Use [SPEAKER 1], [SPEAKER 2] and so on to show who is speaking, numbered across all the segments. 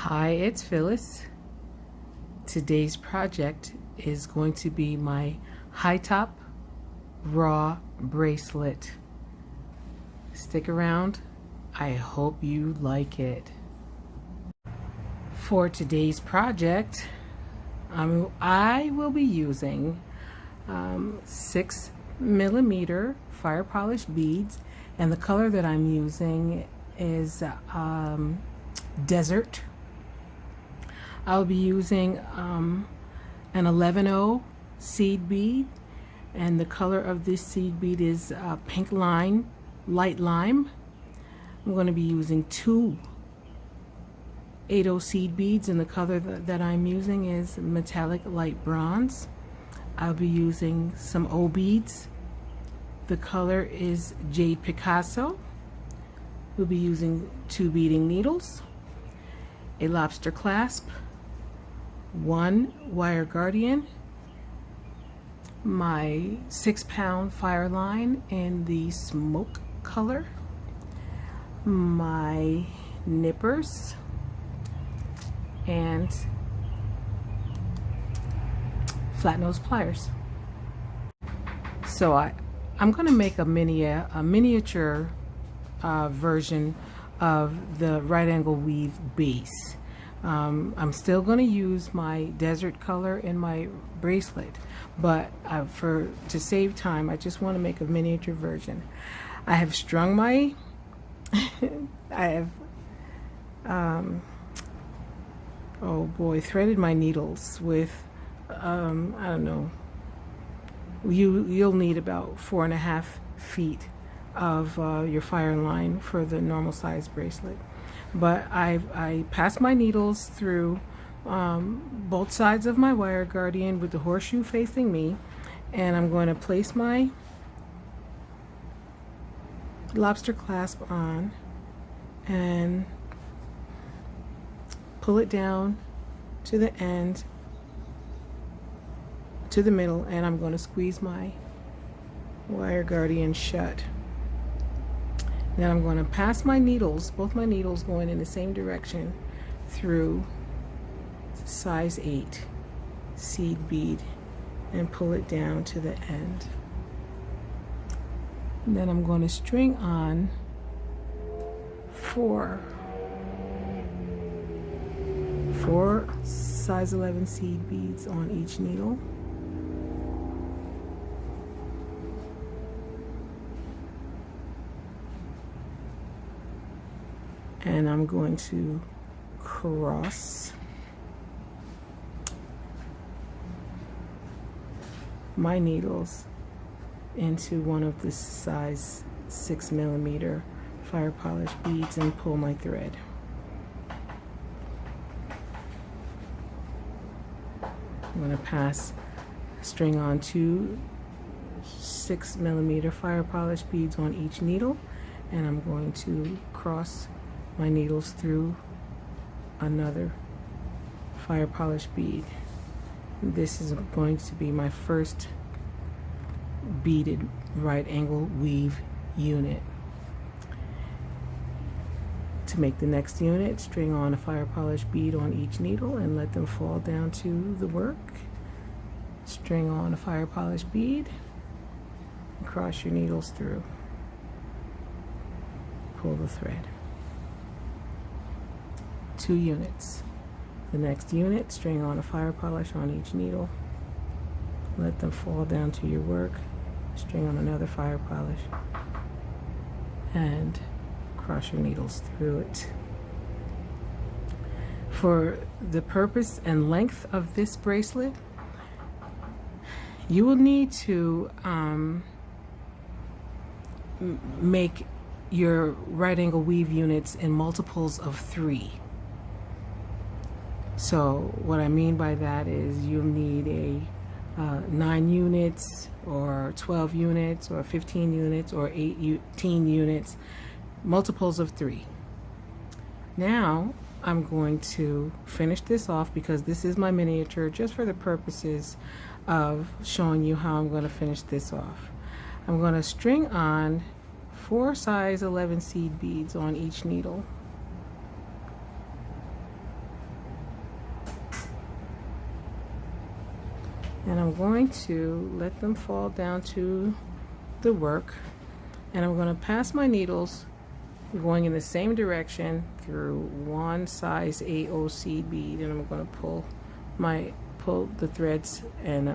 [SPEAKER 1] Hi, it's Phyllis. Today's project is going to be my high top raw bracelet. Stick around. I hope you like it. For today's project, I will be using 6mm fire polished beads, and the color that I'm using is Desert. I'll be using an 11-0 seed bead, and the color of this seed bead is pink lime, light lime. I'm going to be using two 8-0 seed beads, and the color that I'm using is metallic light bronze. I'll be using some O beads. The color is Jade Picasso. We'll be using 2 beading needles, a lobster clasp, 1 wire guardian, my 6-pound fire line in the smoke color, my nippers, and flat nose pliers. So I'm going to make a miniature version of the right angle weave base. I'm still going to use my desert color in my bracelet, but to save time, I just want to make a miniature version. I have strung my threaded my needles with I don't know, you'll need about 4.5 feet of your fire line for the normal size bracelet. But I passed my needles through both sides of my wire guardian with the horseshoe facing me, and I'm going to place my lobster clasp on and pull it down to the end, to the middle, and I'm going to squeeze my wire guardian shut. Then I'm going to pass my needles, both my needles going in the same direction, through size 8 seed bead and pull it down to the end. And then I'm going to string on 4 size 11 seed beads on each needle. And I'm going to cross my needles into one of the size 6mm fire polish beads and pull my thread. I'm going to string on 2 6mm fire polish beads on each needle, and I'm going to cross my needles through another fire polish bead. This is going to be my first beaded right angle weave unit. To make the next unit, string on a fire polish bead on each needle and let them fall down to the work. String on a fire polish bead and cross your needles through. Pull the thread. 2 units. The next unit, string on a fire polish on each needle. Let them fall down to your work. String on another fire polish and cross your needles through it. For the purpose and length of this bracelet, you will need to make your right angle weave units in multiples of 3. So what I mean by that is you'll need a 9 units or 12 units or 15 units or 18 units, multiples of 3. Now I'm going to finish this off because this is my miniature, just for the purposes of showing you how I'm going to finish this off. I'm going to string on 4 size 11 seed beads on each needle. And I'm going to let them fall down to the work, and I'm going to pass my needles going in the same direction through one size 8 seed bead, and I'm going to pull the threads and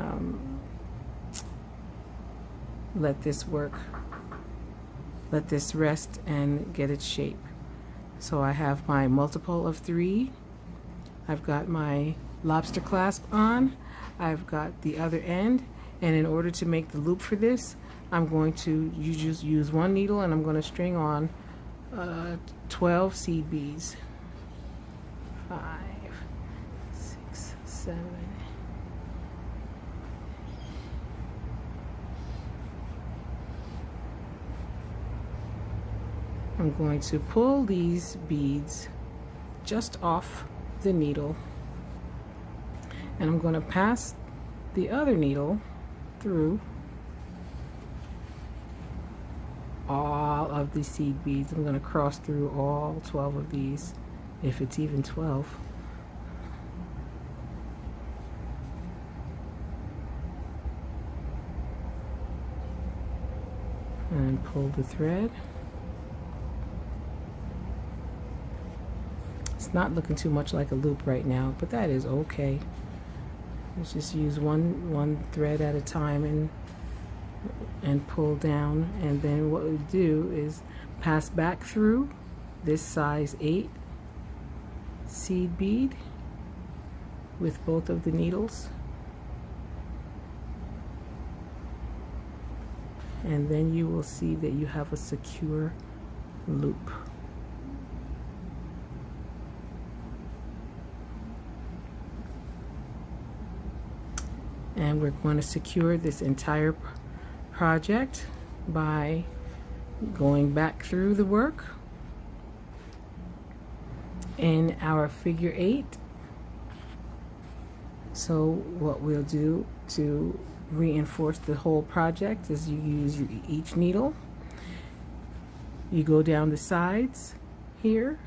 [SPEAKER 1] let this rest and get its shape. So I have my multiple of 3. I've got my lobster clasp on. I've got the other end, and in order to make the loop for this, I'm going to just use one needle, and I'm going to string on 12 seed beads. 5, 6, 7. I'm going to pull these beads just off the needle, and I'm going to pass the other needle through all of the seed beads. I'm going to cross through all 12 of these, if it's even 12. And pull the thread. It's not looking too much like a loop right now, but that is okay. Let's just use one thread at a time and pull down, and then what we do is pass back through this size 8 seed bead with both of the needles, and then you will see that you have a secure loop. And we're going to secure this entire project by going back through the work in our figure 8. So what we'll do to reinforce the whole project is you use each needle, you go down the sides here,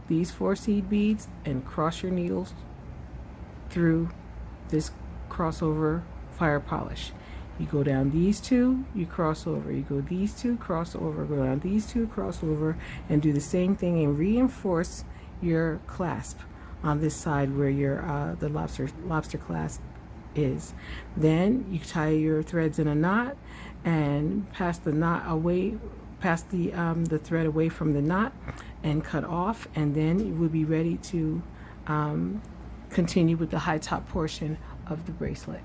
[SPEAKER 1] these 4 seed beads, and cross your needles through this crossover fire polish. You go down these 2, you cross over, you go these 2, cross over, go down these 2, cross over, and do the same thing and reinforce your clasp on this side where your the lobster clasp is. Then you tie your threads in a knot and pass the knot away, pass the thread away from the knot and cut off, and then you will be ready to continue with the high top portion of the bracelet.